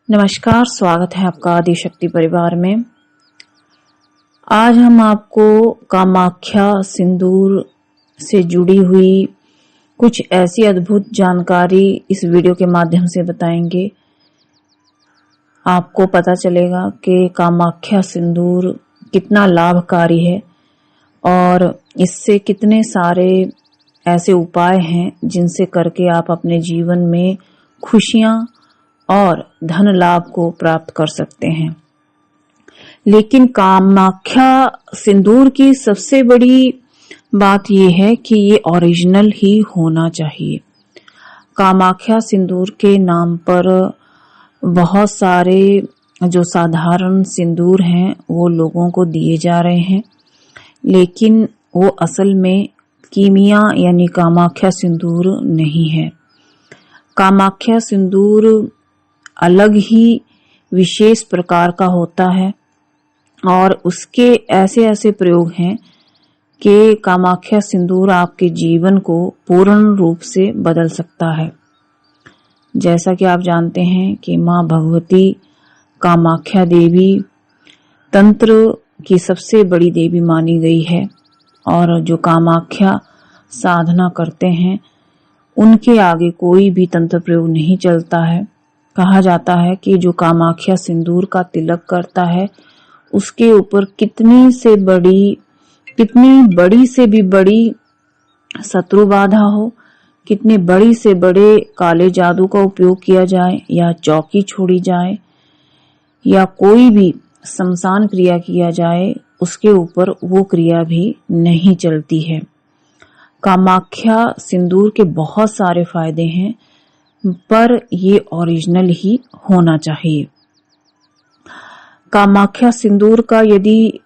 नमस्कार, स्वागत है आपका आदिशक्ति परिवार में। आज हम आपको कामाख्या सिंदूर से जुड़ी हुई कुछ ऐसी अद्भुत जानकारी इस वीडियो के माध्यम से बताएंगे। आपको पता चलेगा कि कामाख्या सिंदूर कितना लाभकारी है और इससे कितने सारे ऐसे उपाय हैं जिनसे करके आप अपने जीवन में खुशियां और धन लाभ को प्राप्त कर सकते हैं। लेकिन कामाख्या सिंदूर की सबसे बड़ी बात यह है कि ये ओरिजिनल ही होना चाहिए। कामाख्या सिंदूर के नाम पर बहुत सारे जो साधारण सिंदूर हैं वो लोगों को दिए जा रहे हैं, लेकिन वो असल में कीमिया यानी कामाख्या सिंदूर नहीं है। कामाख्या सिंदूर अलग ही विशेष प्रकार का होता है और उसके ऐसे ऐसे प्रयोग हैं कि कामाख्या सिंदूर आपके जीवन को पूर्ण रूप से बदल सकता है। जैसा कि आप जानते हैं कि माँ भगवती कामाख्या देवी तंत्र की सबसे बड़ी देवी मानी गई है और जो कामाख्या साधना करते हैं उनके आगे कोई भी तंत्र प्रयोग नहीं चलता है। कहा जाता है कि जो कामाख्या सिंदूर का तिलक करता है उसके ऊपर कितनी बड़ी से भी बड़ी शत्रु बाधा हो, कितने बड़ी से बड़े काले जादू का उपयोग किया जाए या चौकी छोड़ी जाए या कोई भी शमशान क्रिया किया जाए, उसके ऊपर वो क्रिया भी नहीं चलती है। कामाख्या सिंदूर के बहुत सारे फायदे हैं, पर ये ओरिजिनल ही होना चाहिए। कामाख्या सिंदूर का यदि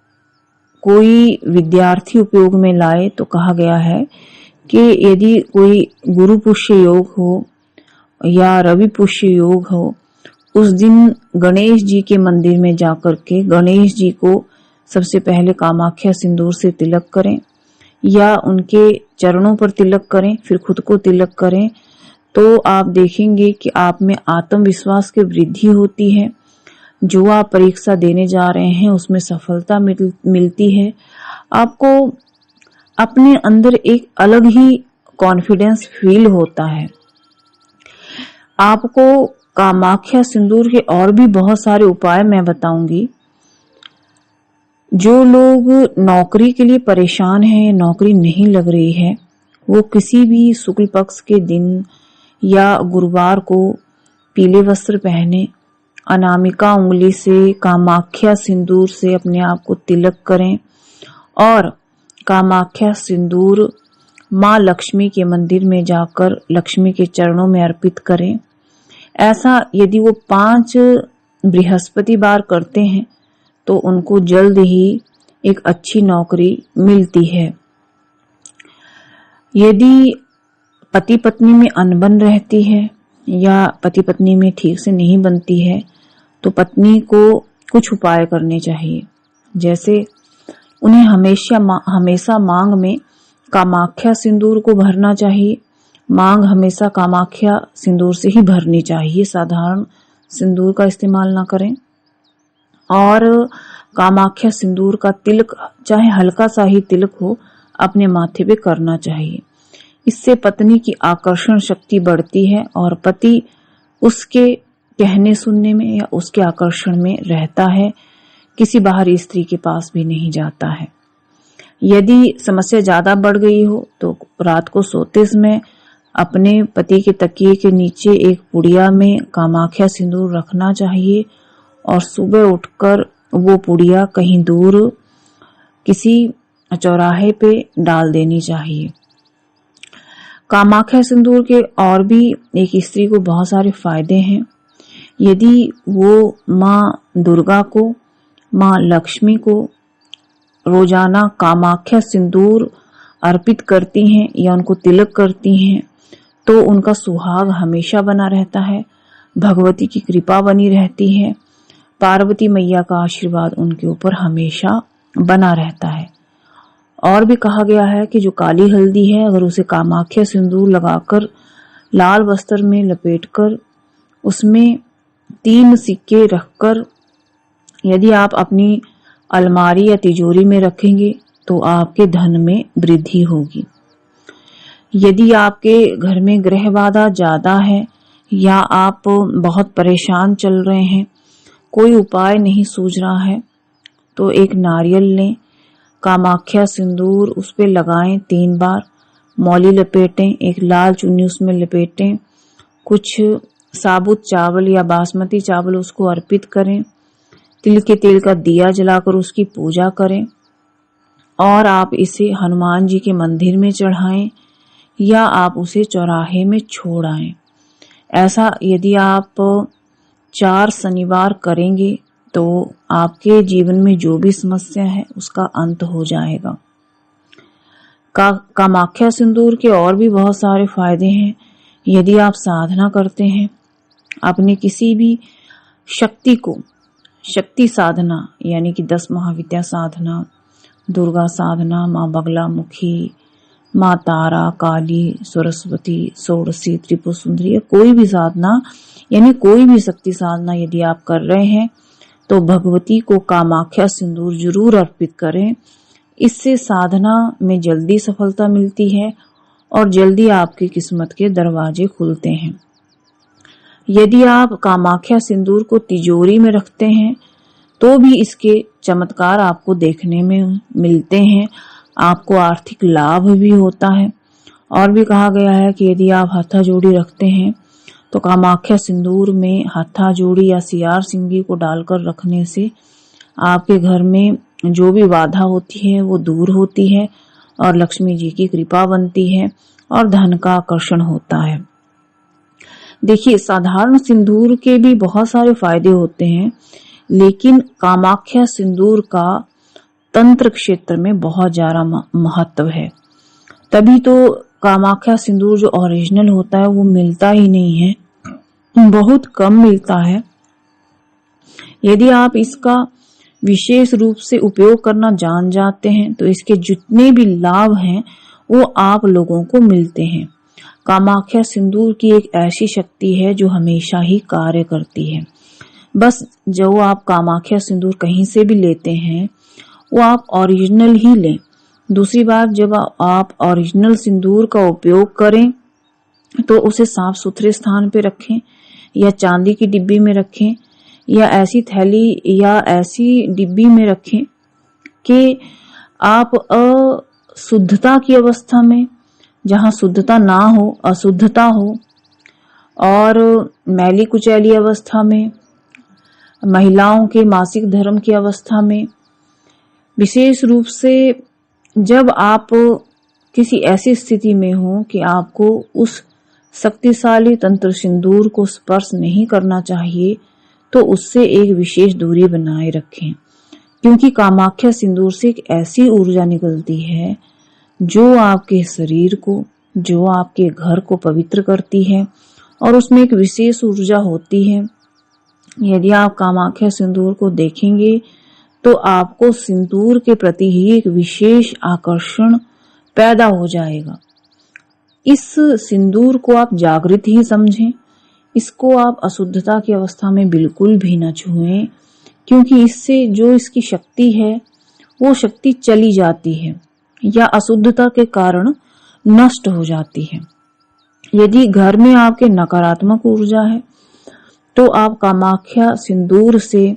कोई विद्यार्थी उपयोग में लाए तो कहा गया है कि यदि कोई गुरु पुष्य योग हो या रवि पुष्य योग हो, उस दिन गणेश जी के मंदिर में जाकर के गणेश जी को सबसे पहले कामाख्या सिंदूर से तिलक करें या उनके चरणों पर तिलक करें, फिर खुद को तिलक करें, तो आप देखेंगे कि आप में आत्मविश्वास की वृद्धि होती है। जो आप परीक्षा देने जा रहे हैं उसमें सफलता मिलती है। आपको अपने अंदर एक अलग ही कॉन्फिडेंस फील होता है। आपको कामाख्या सिंदूर के और भी बहुत सारे उपाय मैं बताऊंगी। जो लोग नौकरी के लिए परेशान हैं, नौकरी नहीं लग रही है, वो किसी भी शुक्ल पक्ष के दिन या गुरुवार को पीले वस्त्र पहने, अनामिका उंगली से कामाख्या सिंदूर से अपने आप को तिलक करें और कामाख्या सिंदूर माँ लक्ष्मी के मंदिर में जाकर लक्ष्मी के चरणों में अर्पित करें। ऐसा यदि वो 5 बृहस्पतिवार करते हैं तो उनको जल्द ही एक अच्छी नौकरी मिलती है। यदि पति पत्नी में अनबन रहती है या पति पत्नी में ठीक से नहीं बनती है तो पत्नी को कुछ उपाय करने चाहिए। जैसे उन्हें हमेशा मांग में कामाख्या सिंदूर को भरना चाहिए। मांग हमेशा कामाख्या सिंदूर से ही भरनी चाहिए, साधारण सिंदूर का इस्तेमाल ना करें। और कामाख्या सिंदूर का तिलक, चाहे हल्का सा ही तिलक हो, अपने माथे पे करना चाहिए। इससे पत्नी की आकर्षण शक्ति बढ़ती है और पति उसके कहने सुनने में या उसके आकर्षण में रहता है, किसी बाहरी स्त्री के पास भी नहीं जाता है। यदि समस्या ज्यादा बढ़ गई हो तो रात को सोते समय अपने पति के तकिए के नीचे एक पुड़िया में कामाख्या सिंदूर रखना चाहिए और सुबह उठकर वो पुड़िया कहीं दूर किसी चौराहे पे डाल देनी चाहिए। कामाख्या सिंदूर के और भी एक स्त्री को बहुत सारे फायदे हैं। यदि वो माँ दुर्गा को, माँ लक्ष्मी को रोजाना कामाख्या सिंदूर अर्पित करती हैं या उनको तिलक करती हैं तो उनका सुहाग हमेशा बना रहता है, भगवती की कृपा बनी रहती है, पार्वती मैया का आशीर्वाद उनके ऊपर हमेशा बना रहता है। और भी कहा गया है कि जो काली हल्दी है, अगर उसे कामाख्या सिंदूर लगाकर लाल वस्त्र में लपेटकर उसमें 3 सिक्के रखकर यदि आप अपनी अलमारी या तिजोरी में रखेंगे तो आपके धन में वृद्धि होगी। यदि आपके घर में ग्रह बाधा ज्यादा है या आप बहुत परेशान चल रहे हैं, कोई उपाय नहीं सूझ रहा है, तो एक नारियल लें, कामाख्या सिंदूर उस पे लगाएं 3 बार, मौली लपेटें, एक लाल चुन्नी उसमें लपेटें, कुछ साबुत चावल या बासमती चावल उसको अर्पित करें, तिल के तेल का दिया जलाकर उसकी पूजा करें और आप इसे हनुमान जी के मंदिर में चढ़ाएं या आप उसे चौराहे में छोड़ आएं। ऐसा यदि आप 4 शनिवार करेंगे तो आपके जीवन में जो भी समस्या है उसका अंत हो जाएगा। कामाख्या सिंदूर के और भी बहुत सारे फायदे हैं। यदि आप साधना करते हैं, अपने किसी भी शक्ति को, शक्ति साधना यानी कि 10 महाविद्या साधना, दुर्गा साधना, माँ बगला मुखी, माँ तारा, काली, सरस्वती, षोडशी, त्रिपुर सुंदरी, कोई भी साधना यानी कोई भी शक्ति साधना यदि आप कर रहे हैं तो भगवती को कामाख्या सिंदूर जरूर अर्पित करें। इससे साधना में जल्दी सफलता मिलती है और जल्दी आपकी किस्मत के दरवाजे खुलते हैं। यदि आप कामाख्या सिंदूर को तिजोरी में रखते हैं तो भी इसके चमत्कार आपको देखने में मिलते हैं, आपको आर्थिक लाभ भी होता है। और भी कहा गया है कि यदि आप हथा जोड़ी रखते हैं तो कामाख्या सिंदूर में हथा जोड़ी या सियार सिंगी को डालकर रखने से आपके घर में जो भी बाधा होती है वो दूर होती है और लक्ष्मी जी की कृपा बनती है और धन का आकर्षण होता है। देखिए, साधारण सिंदूर के भी बहुत सारे फायदे होते हैं, लेकिन कामाख्या सिंदूर का तंत्र क्षेत्र में बहुत ज्यादा महत्व है। तभी तो कामाख्या सिंदूर जो ओरिजिनल होता है वो मिलता ही नहीं है, बहुत कम मिलता है। यदि आप इसका विशेष रूप से उपयोग करना जान जाते हैं तो इसके जितने भी लाभ हैं वो आप लोगों को मिलते हैं। कामाख्या सिंदूर की एक ऐसी शक्ति है जो हमेशा ही कार्य करती है। बस जो आप कामाख्या सिंदूर कहीं से भी लेते हैं वो आप ओरिजिनल ही लें। दूसरी बात, जब आप ओरिजिनल सिंदूर का उपयोग करें तो उसे साफ सुथरे स्थान पे रखें या चांदी की डिब्बी में रखें या ऐसी थैली या ऐसी डिब्बी में रखें कि आप अशुद्धता की अवस्था में, जहां शुद्धता ना हो, अशुद्धता हो, और मैली कुचैली अवस्था में, महिलाओं के मासिक धर्म की अवस्था में, विशेष रूप से जब आप किसी ऐसी स्थिति में हो कि आपको उस शक्तिशाली तंत्र सिंदूर को स्पर्श नहीं करना चाहिए, तो उससे एक विशेष दूरी बनाए रखें, क्योंकि कामाख्या सिंदूर से एक ऐसी ऊर्जा निकलती है जो आपके शरीर को, जो आपके घर को पवित्र करती है और उसमें एक विशेष ऊर्जा होती है। यदि आप कामाख्या सिंदूर को देखेंगे तो आपको सिंदूर के प्रति ही एक विशेष आकर्षण पैदा हो जाएगा। इस सिंदूर को आप जागृत ही समझें, इसको आप अशुद्धता की अवस्था में बिल्कुल भी न छुएं, क्योंकि इससे जो इसकी शक्ति है वो शक्ति चली जाती है या अशुद्धता के कारण नष्ट हो जाती है। यदि घर में आपके नकारात्मक ऊर्जा है तो आप कामाख्या सिंदूर से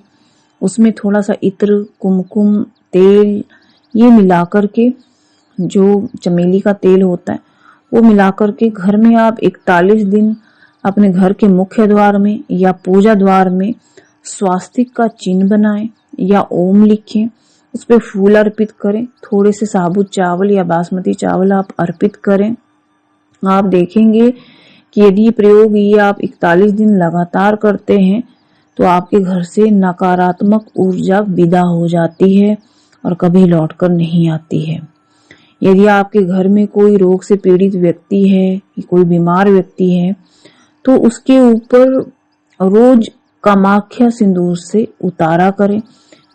उसमें थोड़ा सा इत्र, कुमकुम, तेल ये मिलाकर के, जो चमेली का तेल होता है वो मिलाकर के घर में आप 41 दिन अपने घर के मुख्य द्वार में या पूजा द्वार में स्वास्तिक का चिन्ह बनाएं या ओम लिखें, उस पे फूल अर्पित करें, थोड़े से साबुत चावल या बासमती चावल आप अर्पित करें। आप देखेंगे कि यदि प्रयोग ये आप 41 दिन लगातार करते हैं तो आपके घर से नकारात्मक ऊर्जा विदा हो जाती है और कभी लौटकर नहीं आती है। यदि आपके घर में कोई रोग से पीड़ित व्यक्ति है, कोई बीमार व्यक्ति है, तो उसके ऊपर रोज कामाख्या सिंदूर से उतारा करें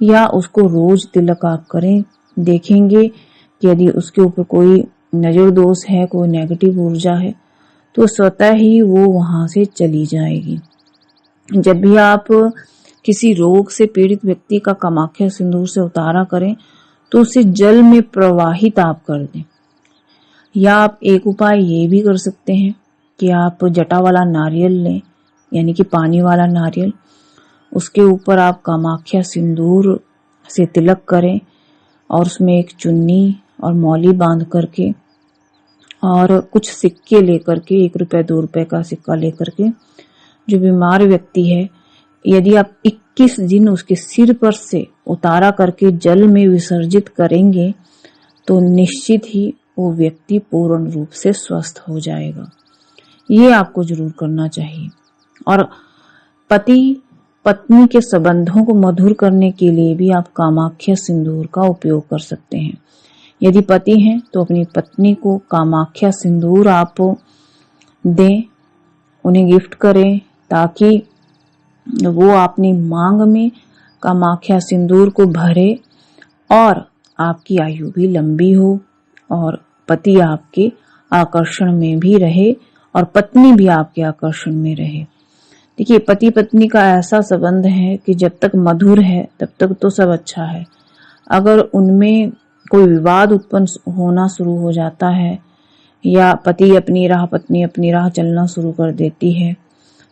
या उसको रोज तिलक आप करें। देखेंगे कि यदि उसके ऊपर कोई नजर दोष है, कोई नेगेटिव ऊर्जा है, तो स्वतः ही वो वहां से चली जाएगी। जब भी आप किसी रोग से पीड़ित व्यक्ति का कामाख्या सिंदूर से उतारा करें तो उसे जल में प्रवाहित आप कर दें। या आप एक उपाय ये भी कर सकते हैं कि आप जटा वाला नारियल लें, यानी कि पानी वाला नारियल, उसके ऊपर आप कामाख्या सिंदूर से तिलक करें और उसमें एक चुन्नी और मौली बांध करके और कुछ सिक्के लेकर के, 1 रुपए 2 रुपए का सिक्का लेकर के, जो बीमार व्यक्ति है, यदि आप 21 दिन उसके सिर पर से उतारा करके जल में विसर्जित करेंगे तो निश्चित ही वो व्यक्ति पूर्ण रूप से स्वस्थ हो जाएगा। ये आपको जरूर करना चाहिए। और पति पत्नी के संबंधों को मधुर करने के लिए भी आप कामाख्या सिंदूर का उपयोग कर सकते हैं। यदि पति हैं तो अपनी पत्नी को कामाख्या सिंदूर आप दें, उन्हें गिफ्ट करें, ताकि वो अपनी मांग में कामाख्या सिंदूर को भरे और आपकी आयु भी लंबी हो और पति आपके आकर्षण में भी रहे और पत्नी भी आपके आकर्षण में रहे। देखिए, पति पत्नी का ऐसा संबंध है कि जब तक मधुर है तब तक तो सब अच्छा है। अगर उनमें कोई विवाद उत्पन्न होना शुरू हो जाता है या पति अपनी राह पत्नी अपनी राह चलना शुरू कर देती है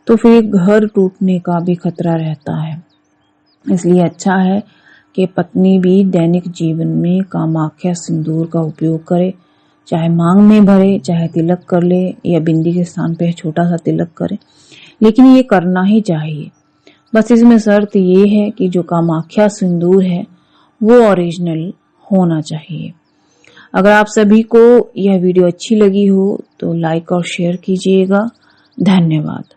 तो फिर घर टूटने का भी खतरा रहता है। इसलिए अच्छा है कि पत्नी भी दैनिक जीवन में कामाख्या सिंदूर का उपयोग करे, चाहे मांग में भरे, चाहे तिलक कर ले या बिंदी के स्थान पे छोटा सा तिलक करे, लेकिन ये करना ही चाहिए। बस इसमें शर्त ये है कि जो कामाख्या सिंदूर है वो ओरिजिनल होना चाहिए। अगर आप सभी को यह वीडियो अच्छी लगी हो तो लाइक और शेयर कीजिएगा। धन्यवाद।